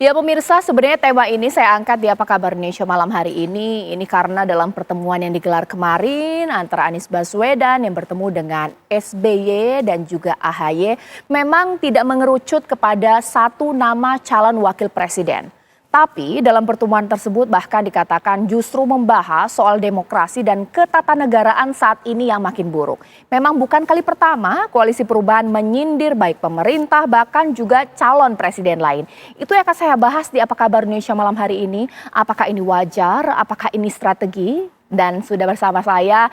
Ya pemirsa, sebenarnya tema ini saya angkat di Apa Kabar Indonesia malam hari ini. Ini karena dalam pertemuan yang digelar kemarin antara Anies Baswedan yang bertemu dengan SBY dan juga AHY memang tidak mengerucut kepada satu nama calon wakil presiden. Tapi dalam pertemuan tersebut bahkan dikatakan justru membahas soal demokrasi dan ketatanegaraan saat ini yang makin buruk. Memang bukan kali pertama Koalisi Perubahan menyindir baik pemerintah bahkan juga calon presiden lain. Itu yang akan saya bahas di Apa Kabar Indonesia malam hari ini. Apakah ini wajar? Apakah ini strategi? Dan sudah bersama saya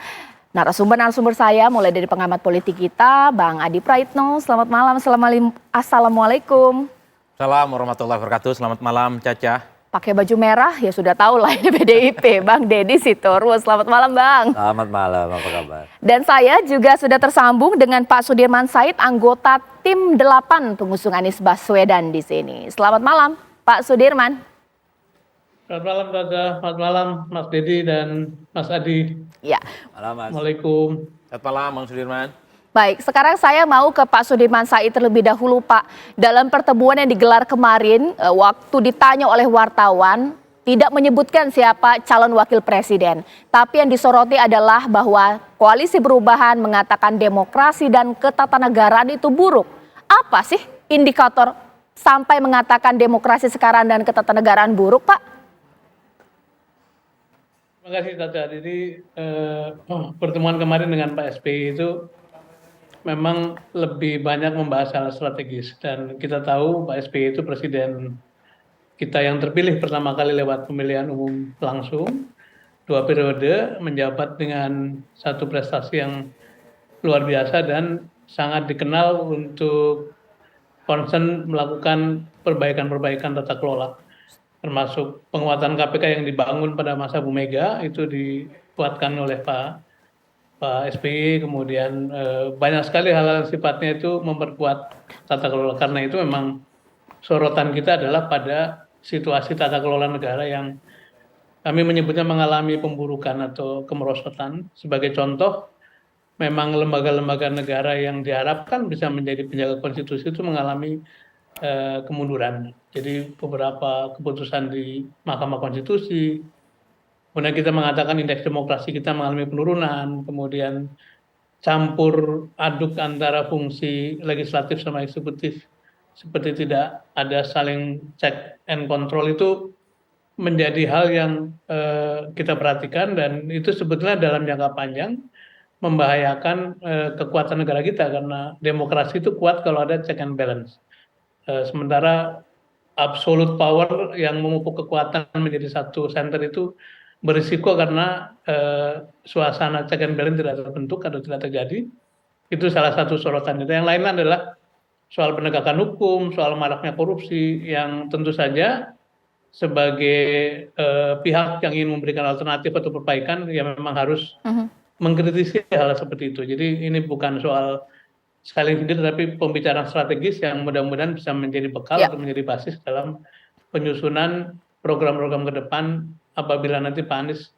narasumber saya mulai dari pengamat politik kita, Bang Adi Praitno. Selamat malam, assalamualaikum. Assalamualaikum warahmatullahi wabarakatuh. Selamat malam Caca. Pakai baju merah ya sudah tahu lah ini PDIP. Bang Deddy Sitorus, selamat malam Bang. Selamat malam, apa kabar? Dan saya juga sudah tersambung dengan Pak Sudirman Said, anggota tim 8 pengusung Anies Baswedan di sini. Selamat malam Pak Sudirman. Selamat malam Caca, selamat malam Mas Deddy dan Mas Adi. Ya. Malam Mas. Assalamualaikum. Selamat malam Bang Sudirman. Baik, sekarang saya mau ke Pak Sudirman Said terlebih dahulu Pak. Dalam pertemuan yang digelar kemarin, waktu ditanya oleh wartawan, tidak menyebutkan siapa calon wakil presiden. Tapi yang disoroti adalah bahwa Koalisi Perubahan mengatakan demokrasi dan ketatanegaraan itu buruk. Apa sih indikator sampai mengatakan demokrasi sekarang dan ketatanegaraan buruk Pak? Terima kasih Caca. Jadi pertemuan kemarin dengan Pak SBY itu memang lebih banyak membahas hal strategis, dan kita tahu Pak SBY itu presiden kita yang terpilih pertama kali lewat pemilihan umum langsung, 2 periode menjabat dengan satu prestasi yang luar biasa dan sangat dikenal untuk concern melakukan perbaikan-perbaikan tata kelola, termasuk penguatan KPK yang dibangun pada masa Bu Mega itu dikuatkan oleh Pak SBY, kemudian banyak sekali hal-hal sifatnya itu memperkuat tata kelola. Karena itu memang sorotan kita adalah pada situasi tata kelola negara yang kami menyebutnya mengalami pemburukan atau kemerosotan. Sebagai contoh, memang lembaga-lembaga negara yang diharapkan bisa menjadi penjaga konstitusi itu mengalami kemunduran. Jadi beberapa keputusan di Mahkamah Konstitusi, kemudian kita mengatakan indeks demokrasi kita mengalami penurunan, kemudian campur aduk antara fungsi legislatif sama eksekutif seperti tidak ada saling check and control, itu menjadi hal yang kita perhatikan, dan itu sebetulnya dalam jangka panjang membahayakan kekuatan negara kita, karena demokrasi itu kuat kalau ada check and balance. Sementara absolute power yang memupuk kekuatan menjadi satu center itu berisiko karena suasana check and balance tidak terbentuk atau tidak terjadi. Itu salah satu sorotan kita. Yang lain adalah soal penegakan hukum, soal maraknya korupsi, yang tentu saja sebagai pihak yang ingin memberikan alternatif atau perbaikan ya memang harus mengkritisi hal seperti itu. Jadi ini bukan soal saling sindir, tapi pembicaraan strategis yang mudah-mudahan bisa menjadi bekal atau menjadi basis dalam penyusunan program-program ke depan apabila nanti Pak Anies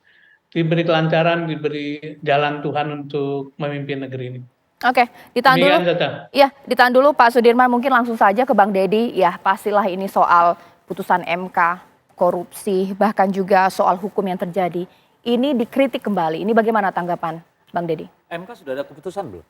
diberi kelancaran, diberi jalan Tuhan untuk memimpin negeri ini. Oke, ditahan dulu. Ya, ditahan dulu Pak Sudirman, mungkin langsung saja ke Bang Deddy. Ya, pastilah ini soal putusan MK, korupsi, bahkan juga soal hukum yang terjadi. Ini dikritik kembali. Ini bagaimana tanggapan Bang Deddy? MK sudah ada keputusan belum?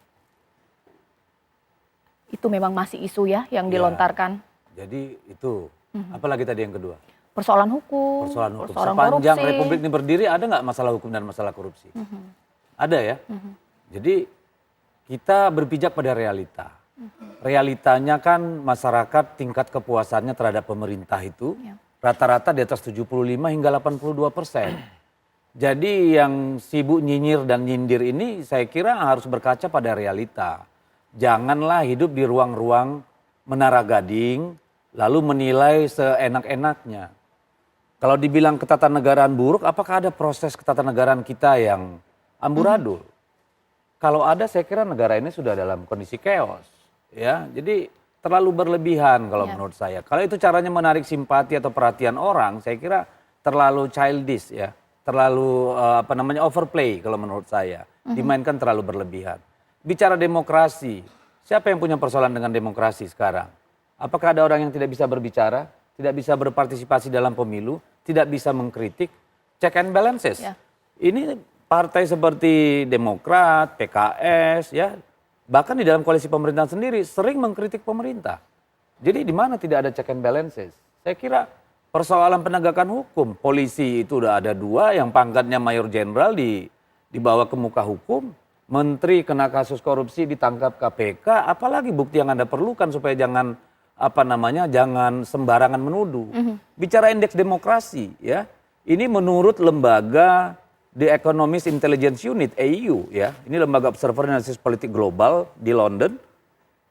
Itu memang masih isu ya yang dilontarkan. Jadi itu, apalagi tadi yang kedua? Persoalan hukum. Persoalan hukum. Persoalan Sepanjang korupsi. Republik ini berdiri ada nggak masalah hukum dan masalah korupsi? Ada ya. Jadi kita berpijak pada realita. Realitanya kan masyarakat tingkat kepuasannya terhadap pemerintah itu rata-rata di atas 75 hingga 82%. Jadi yang sibuk nyinyir dan nyindir ini saya kira harus berkaca pada realita. Janganlah hidup di ruang-ruang menara gading lalu menilai seenak-enaknya. Kalau dibilang ketatanegaraan buruk, apakah ada proses ketatanegaraan kita yang amburadul? Kalau ada, saya kira negara ini sudah dalam kondisi chaos. Ya, jadi terlalu berlebihan kalau menurut saya. Kalau itu caranya menarik simpati atau perhatian orang, saya kira terlalu childish ya, terlalu overplay kalau menurut saya. Dimainkan terlalu berlebihan. Bicara demokrasi, siapa yang punya persoalan dengan demokrasi sekarang? Apakah ada orang yang tidak bisa berbicara? tidak bisa berpartisipasi dalam pemilu, tidak bisa mengkritik, check and balances. Ya. Ini partai seperti Demokrat, PKS, ya, bahkan di dalam koalisi pemerintahan sendiri sering mengkritik pemerintah. Jadi di mana tidak ada check and balances? Saya kira persoalan penegakan hukum, polisi itu udah ada 2, yang pangkatnya mayor jenderal dibawa ke muka hukum, menteri kena kasus korupsi ditangkap KPK, apalagi bukti yang Anda perlukan supaya jangan jangan sembarangan menuduh. Bicara indeks demokrasi, ya, ini menurut lembaga The Economist Intelligence Unit (EIU), ya, ini lembaga observer analisis politik global di London,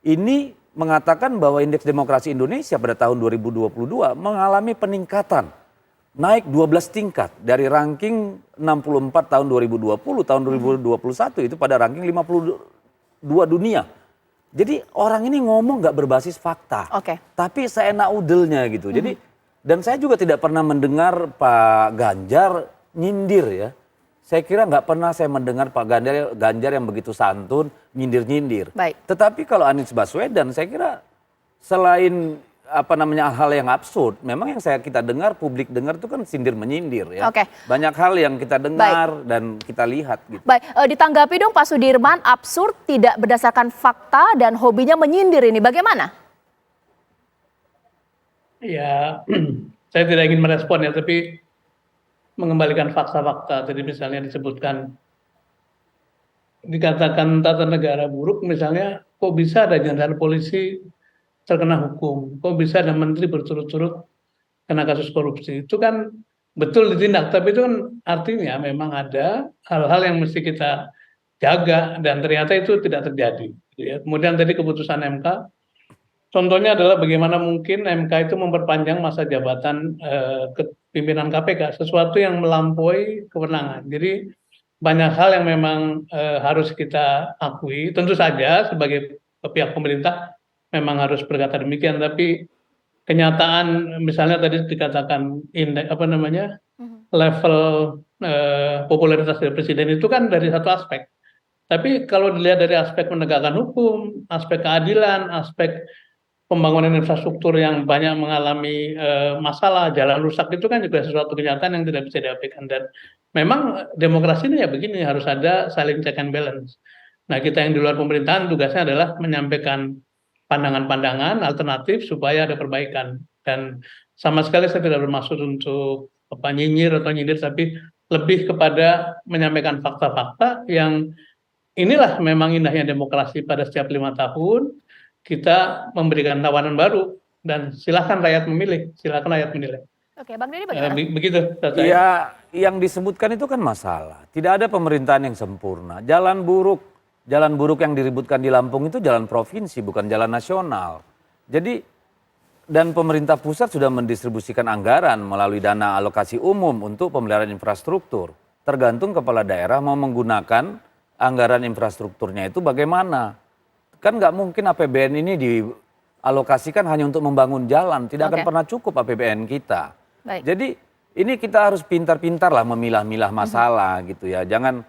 ini mengatakan bahwa indeks demokrasi Indonesia pada tahun 2022 mengalami peningkatan, naik 12 tingkat dari ranking 64 tahun 2020, tahun 2021 itu pada ranking 52 dunia. Jadi orang ini ngomong nggak berbasis fakta, tapi seenak udelnya gitu. Jadi dan saya juga tidak pernah mendengar Pak Ganjar nyindir, ya. Saya kira nggak pernah saya mendengar Pak Ganjar yang begitu santun nyindir-nyindir. Tetapi kalau Anies Baswedan, saya kira selain hal yang absurd, memang yang kita dengar, publik dengar itu kan sindir menyindir, ya. Banyak hal yang kita dengar dan kita lihat. Gitu. Ditanggapi dong Pak Sudirman, absurd, tidak berdasarkan fakta dan hobinya menyindir ini, bagaimana? Ya, saya tidak ingin merespon ya, tapi mengembalikan fakta-fakta. Tadi misalnya dikatakan tata negara buruk, misalnya kok bisa ada jenderal polisi terkena hukum, kok bisa ada menteri berturut-turut kena kasus korupsi. Itu kan betul ditindak, tapi itu kan artinya memang ada hal-hal yang mesti kita jaga dan ternyata itu tidak terjadi. Kemudian tadi keputusan MK, contohnya adalah bagaimana mungkin MK itu memperpanjang masa jabatan pimpinan KPK, sesuatu yang melampaui kewenangan. Jadi banyak hal yang memang harus kita akui. Tentu saja sebagai pihak pemerintah memang harus berkata demikian, tapi kenyataan misalnya tadi dikatakan level popularitas dari presiden itu kan dari satu aspek. Tapi kalau dilihat dari aspek penegakan hukum, aspek keadilan, aspek pembangunan infrastruktur yang banyak mengalami masalah, jalan rusak, itu kan juga sesuatu kenyataan yang tidak bisa diabaikan. Dan memang demokrasi ini ya begini, harus ada saling check and balance. Nah, kita yang di luar pemerintahan tugasnya adalah menyampaikan pandangan-pandangan alternatif supaya ada perbaikan. Dan sama sekali saya tidak bermaksud untuk nyinyir atau nyindir, tapi lebih kepada menyampaikan fakta-fakta yang inilah memang indahnya demokrasi. Pada setiap 5 tahun kita memberikan tawanan baru dan silakan rakyat memilih, silakan rakyat menilai. Oke, Bang Deddy bagaimana? Begitu. Ya, yang disebutkan itu kan masalah. Tidak ada pemerintahan yang sempurna. Jalan buruk yang diributkan di Lampung itu jalan provinsi, bukan jalan nasional. Jadi, dan pemerintah pusat sudah mendistribusikan anggaran melalui dana alokasi umum untuk pemeliharaan infrastruktur. Tergantung kepala daerah mau menggunakan anggaran infrastrukturnya itu bagaimana. Kan nggak mungkin APBN ini dialokasikan hanya untuk membangun jalan, tidak akan pernah cukup APBN kita. Jadi ini kita harus pintar-pintar lah memilah-milah masalah gitu ya. Jangan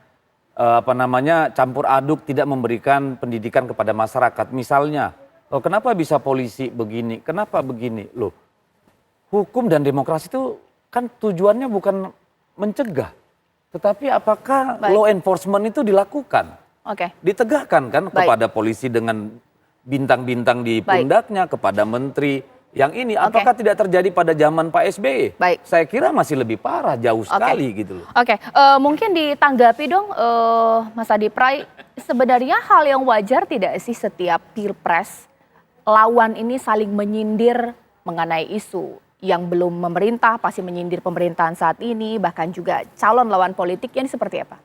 campur aduk, tidak memberikan pendidikan kepada masyarakat. Misalnya, kenapa bisa polisi begini, kenapa begini? Loh, hukum dan demokrasi itu kan tujuannya bukan mencegah, tetapi apakah law enforcement itu dilakukan? Ditegakkan kan kepada polisi dengan bintang-bintang di pundaknya, kepada menteri yang ini. Apakah tidak terjadi pada zaman Pak SBY? Saya kira masih lebih parah, jauh sekali gitu loh. Mungkin ditanggapi dong Mas Adi Pray, sebenarnya hal yang wajar tidak sih setiap pilpres lawan ini saling menyindir mengenai isu yang belum memerintah, pasti menyindir pemerintahan saat ini, bahkan juga calon lawan politiknya, ini seperti apa?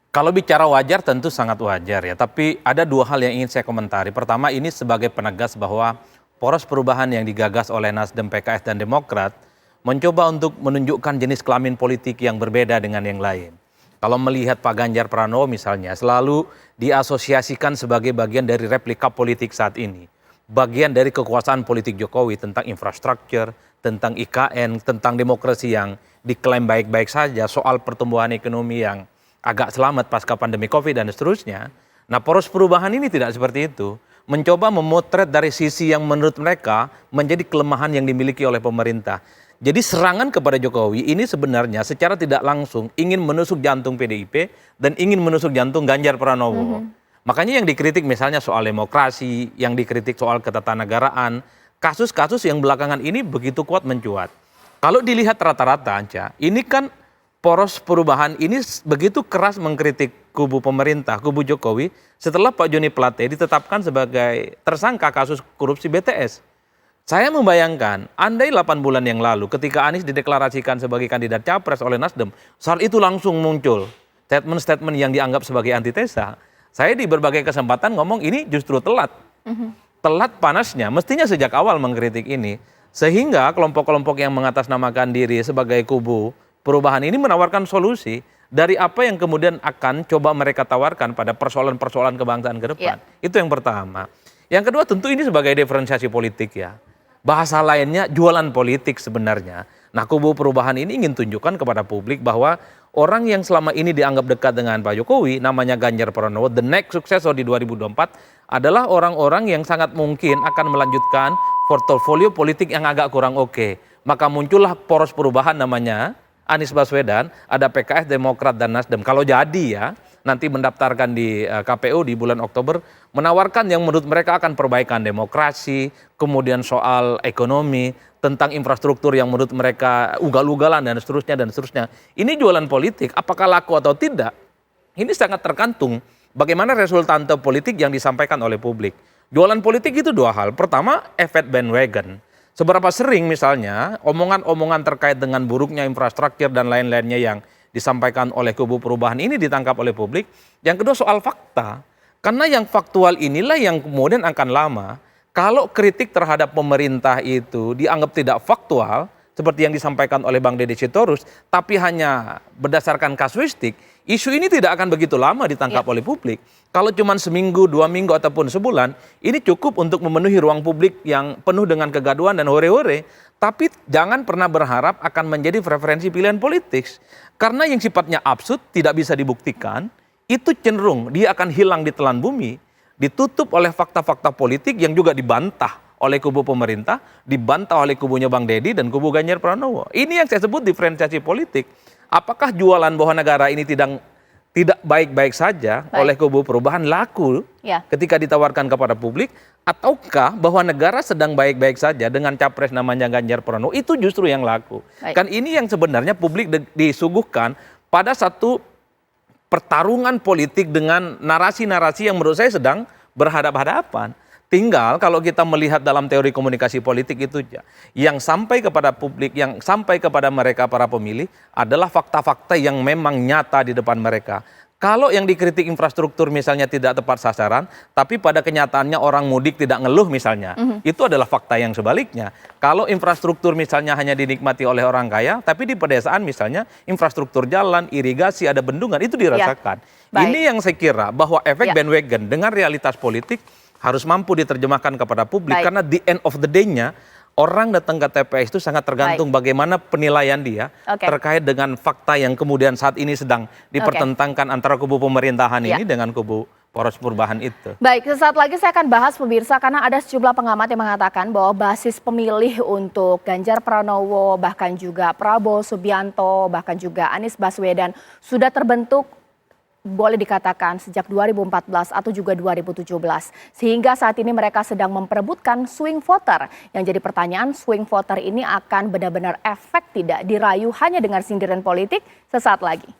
Kalau bicara wajar tentu sangat wajar ya, tapi ada 2 hal yang ingin saya komentari. Pertama, ini sebagai penegas bahwa poros perubahan yang digagas oleh Nasdem, PKS, dan Demokrat mencoba untuk menunjukkan jenis kelamin politik yang berbeda dengan yang lain. Kalau melihat Pak Ganjar Pranowo misalnya selalu diasosiasikan sebagai bagian dari replika politik saat ini. Bagian dari kekuasaan politik Jokowi tentang infrastruktur, tentang IKN, tentang demokrasi yang diklaim baik-baik saja, soal pertumbuhan ekonomi yang agak selamat pasca pandemi COVID dan seterusnya. Nah, poros perubahan ini tidak seperti itu. mencoba memotret dari sisi yang menurut mereka menjadi kelemahan yang dimiliki oleh pemerintah. Jadi serangan kepada Jokowi ini sebenarnya secara tidak langsung ingin menusuk jantung PDIP dan ingin menusuk jantung Ganjar Pranowo. Makanya yang dikritik misalnya soal demokrasi, yang dikritik soal ketatanegaraan, kasus-kasus yang belakangan ini begitu kuat mencuat. Kalau dilihat rata-rata, Anca, ini kan poros perubahan ini begitu keras mengkritik kubu pemerintah, kubu Jokowi, setelah Pak Joni Plate ditetapkan sebagai tersangka kasus korupsi BTS. Saya membayangkan, andai 8 bulan yang lalu ketika Anies dideklarasikan sebagai kandidat capres oleh Nasdem, saat itu langsung muncul statement-statement yang dianggap sebagai antitesa. Saya di berbagai kesempatan ngomong ini justru telat. Telat panasnya, mestinya sejak awal mengkritik ini. Sehingga kelompok-kelompok yang mengatasnamakan diri sebagai kubu perubahan ini menawarkan solusi dari apa yang kemudian akan coba mereka tawarkan pada persoalan-persoalan kebangsaan ke depan. Itu yang pertama. Yang kedua tentu ini sebagai diferensiasi politik ya. Bahasa lainnya jualan politik sebenarnya. Nah, kubu perubahan ini ingin tunjukkan kepada publik bahwa orang yang selama ini dianggap dekat dengan Pak Jokowi, namanya Ganjar Pranowo, the next successor di 2024 adalah orang-orang yang sangat mungkin akan melanjutkan portofolio politik yang agak kurang oke. Maka muncullah poros perubahan namanya Anies Baswedan, ada PKS, Demokrat, dan Nasdem. Kalau jadi ya, nanti mendaftarkan di KPU di bulan Oktober, menawarkan yang menurut mereka akan perbaikan demokrasi, kemudian soal ekonomi, tentang infrastruktur yang menurut mereka ugal-ugalan dan seterusnya dan seterusnya. Ini jualan politik, apakah laku atau tidak? Ini sangat tergantung bagaimana resultante politik yang disampaikan oleh publik. Jualan politik itu dua hal. Pertama, efek bandwagon. Seberapa sering misalnya omongan-omongan terkait dengan buruknya infrastruktur dan lain-lainnya yang disampaikan oleh kubu perubahan ini ditangkap oleh publik. Yang kedua soal fakta. Karena yang faktual inilah yang kemudian akan lama. Kalau kritik terhadap pemerintah itu dianggap tidak faktual, seperti yang disampaikan oleh Bang Deddy Sitorus, tapi hanya berdasarkan kasuistik, isu ini tidak akan begitu lama ditangkap oleh publik. Kalau cuma seminggu, 2 minggu, ataupun sebulan, ini cukup untuk memenuhi ruang publik yang penuh dengan kegaduhan dan hore-hore. Tapi jangan pernah berharap akan menjadi preferensi pilihan politik. Karena yang sifatnya absurd, tidak bisa dibuktikan, itu cenderung dia akan hilang di telan bumi, ditutup oleh fakta-fakta politik yang juga dibantah oleh kubu pemerintah, dibantah oleh kubunya Bang Deddy dan kubu Ganjar Pranowo. Ini yang saya sebut diferensiasi politik. Apakah jualan bahwa negara ini tidak baik-baik saja oleh kubu perubahan laku ketika ditawarkan kepada publik, ataukah bahwa negara sedang baik-baik saja dengan capres namanya Ganjar Pranowo, itu justru yang laku. Kan ini yang sebenarnya publik disuguhkan pada satu pertarungan politik dengan narasi-narasi yang menurut saya sedang berhadap-hadapan. Tinggal kalau kita melihat dalam teori komunikasi politik itu yang sampai kepada publik, yang sampai kepada mereka para pemilih adalah fakta-fakta yang memang nyata di depan mereka. Kalau yang dikritik infrastruktur misalnya tidak tepat sasaran, tapi pada kenyataannya orang mudik tidak ngeluh misalnya, itu adalah fakta yang sebaliknya. Kalau infrastruktur misalnya hanya dinikmati oleh orang kaya, tapi di pedesaan misalnya infrastruktur jalan, irigasi, ada bendungan, itu dirasakan. Ini yang saya kira bahwa efek bandwagon dengan realitas politik harus mampu diterjemahkan kepada publik, karena the end of the day-nya orang datang ke TPS itu sangat tergantung bagaimana penilaian dia terkait dengan fakta yang kemudian saat ini sedang dipertentangkan antara kubu pemerintahan ini dengan kubu poros perubahan itu. Baik, sesaat lagi saya akan bahas pemirsa, karena ada sejumlah pengamat yang mengatakan bahwa basis pemilih untuk Ganjar Pranowo, bahkan juga Prabowo Subianto, bahkan juga Anies Baswedan sudah terbentuk boleh dikatakan sejak 2014 atau juga 2017. Sehingga saat ini mereka sedang memperebutkan swing voter. Yang jadi pertanyaan, swing voter ini akan benar-benar efek tidak dirayu hanya dengan sindiran politik? Sesaat lagi.